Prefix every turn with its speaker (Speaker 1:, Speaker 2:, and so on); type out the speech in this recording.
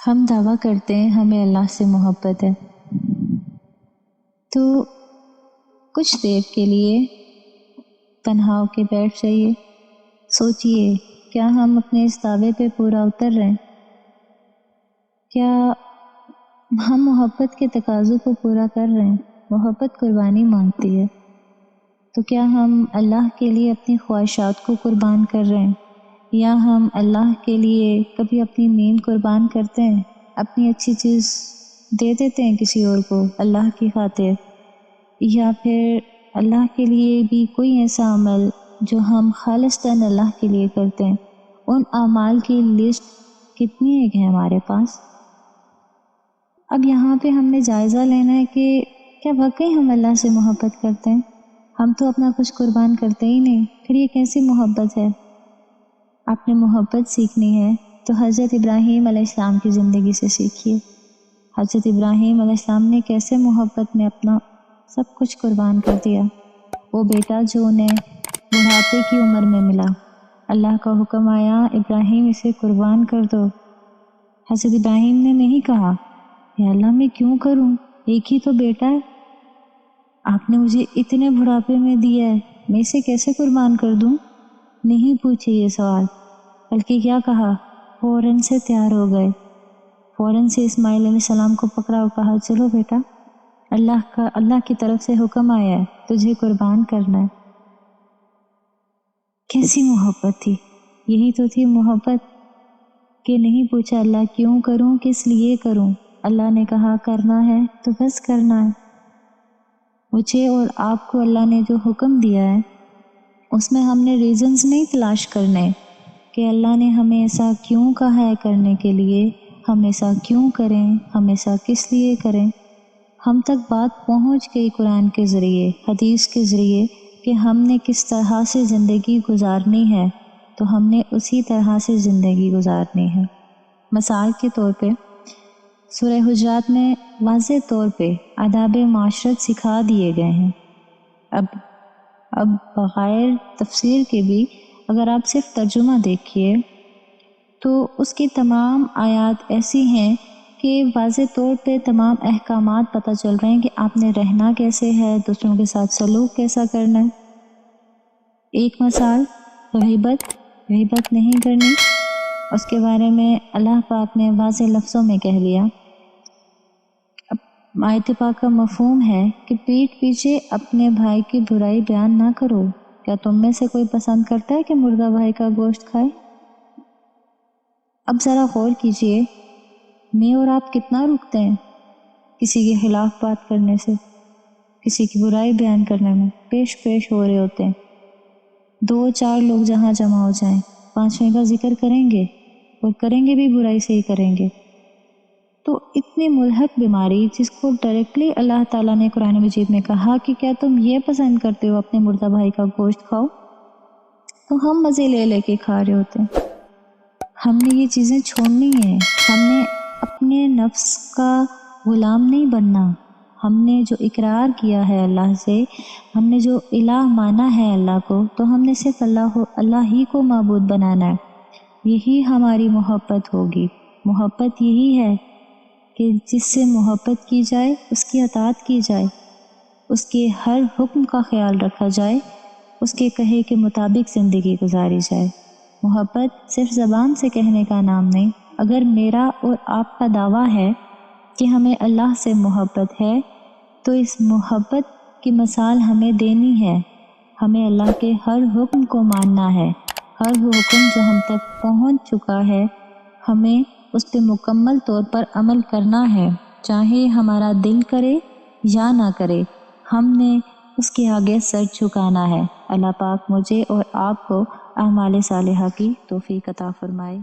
Speaker 1: ہم دعویٰ کرتے ہیں ہمیں اللہ سے محبت ہے، تو کچھ دیر کے لیے تنہا ہو کے بیٹھ جائیے، سوچئے کیا ہم اپنے اس دعوے پہ پورا اتر رہے ہیں؟ کیا ہم محبت کے تقاضوں کو پورا کر رہے ہیں؟ محبت قربانی مانگتی ہے، تو کیا ہم اللہ کے لیے اپنی خواہشات کو قربان کر رہے ہیں، یا ہم اللہ کے لیے کبھی اپنی نیند قربان کرتے ہیں، اپنی اچھی چیز دے دیتے ہیں کسی اور کو اللہ کی خاطر، یا پھر اللہ کے لیے بھی کوئی ایسا عمل جو ہم خالصتاً اللہ کے لیے کرتے ہیں؟ ان اعمال کی لسٹ کتنی ایک ہے ہمارے پاس؟ اب یہاں پہ ہم نے جائزہ لینا ہے کہ کیا واقعی ہم اللہ سے محبت کرتے ہیں؟ ہم تو اپنا کچھ قربان کرتے ہی نہیں، پھر یہ کیسی محبت ہے؟ آپ نے محبت سیکھنی ہے تو حضرت ابراہیم علیہ السلام کی زندگی سے سیکھیے۔ حضرت ابراہیم علیہ السلام نے کیسے محبت میں اپنا سب کچھ قربان کر دیا، وہ بیٹا جو انہیں بڑھاپے کی عمر میں ملا، اللہ کا حکم آیا ابراہیم اسے قربان کر دو۔ حضرت ابراہیم نے نہیں کہا یا اللہ میں کیوں کروں، ایک ہی تو بیٹا ہے، آپ نے مجھے اتنے بڑھاپے میں دیا ہے، میں اسے کیسے قربان کر دوں؟ نہیں پوچھے یہ سوال، بلکہ کیا کہا، فوراً سے تیار ہو گئے، فوراً سے اسماعیل علیہ السلام کو پکڑا اور کہا چلو بیٹا، اللہ کی طرف سے حکم آیا ہے تجھے قربان کرنا ہے۔ کیسی محبت تھی! یہی تو تھی محبت کہ نہیں پوچھا اللہ کیوں کروں، کس لیے کروں، اللہ نے کہا کرنا ہے تو بس کرنا ہے۔ مجھے اور آپ کو اللہ نے جو حکم دیا ہے اس میں ہم نے ریزنز نہیں تلاش کرنے کہ اللہ نے ہمیں ایسا کیوں کہا ہے کرنے کے لیے، ہم ایسا کیوں کریں، ہم ایسا کس لیے کریں۔ ہم تک بات پہنچ گئی قرآن کے ذریعے، حدیث کے ذریعے کہ ہم نے کس طرح سے زندگی گزارنی ہے، تو ہم نے اسی طرح سے زندگی گزارنی ہے۔ مثال کے طور پہ سورہ حجرات میں واضح طور پہ آداب معاشرت سکھا دیے گئے ہیں۔ اب بغیر تفسیر کے بھی اگر آپ صرف ترجمہ دیکھیے تو اس کی تمام آیات ایسی ہیں کہ واضح طور پہ تمام احکامات پتہ چل رہے ہیں کہ آپ نے رہنا کیسے ہے، دوسروں کے ساتھ سلوک کیسا کرنا ہے۔ ایک مثال، غیبت نہیں کرنی، اس کے بارے میں اللہ پاک نے واضح لفظوں میں کہہ دیا۔ آیت پاک کا مفہوم ہے کہ پیٹھ پیچھے اپنے بھائی کی برائی بیان نہ کرو۔ کیا تم میں سے کوئی پسند کرتا ہے کہ مردہ بھائی کا گوشت کھائے؟ اب ذرا غور کیجئے، میں اور آپ کتنا رکتے ہیں کسی کے خلاف بات کرنے سے، کسی کی برائی بیان کرنے میں، پیش ہو رہے ہوتے ہیں۔ 2-4 لوگ جہاں جمع ہو جائیں، 5ویں کا ذکر کریں گے اور کریں گے بھی برائی سے ہی کریں گے۔ تو اتنی ملحق بیماری جس کو ڈائریکٹلی اللہ تعالیٰ نے قرآن مجید میں کہا کہ کیا تم یہ پسند کرتے ہو اپنے مردہ بھائی کا گوشت کھاؤ، تو ہم مزے لے کے کھا رہے ہوتے ہیں۔ ہم نے یہ چیزیں چھوڑنی ہیں، ہم نے اپنے نفس کا غلام نہیں بننا۔ ہم نے جو اقرار کیا ہے اللہ سے، ہم نے جو الہ مانا ہے اللہ کو، تو ہم نے صرف اللہ ہی کو معبود بنانا ہے۔ یہی ہماری محبت ہوگی۔ محبت یہی ہے کہ جس سے محبت کی جائے، اس کی اطاعت کی جائے، اس کے ہر حکم کا خیال رکھا جائے، اس کے کہے کے مطابق زندگی گزاری جائے۔ محبت صرف زبان سے کہنے کا نام نہیں۔ اگر میرا اور آپ کا دعویٰ ہے کہ ہمیں اللہ سے محبت ہے، تو اس محبت کی مثال ہمیں دینی ہے۔ ہمیں اللہ کے ہر حکم کو ماننا ہے، ہر وہ حکم جو ہم تک پہنچ چکا ہے ہمیں اس پہ مکمل طور پر عمل کرنا ہے، چاہے ہمارا دل کرے یا نہ کرے، ہم نے اس کے آگے سر جھکانا ہے۔ اللہ پاک مجھے اور آپ کو اعمال صالحہ کی توفیق عطا فرمائے۔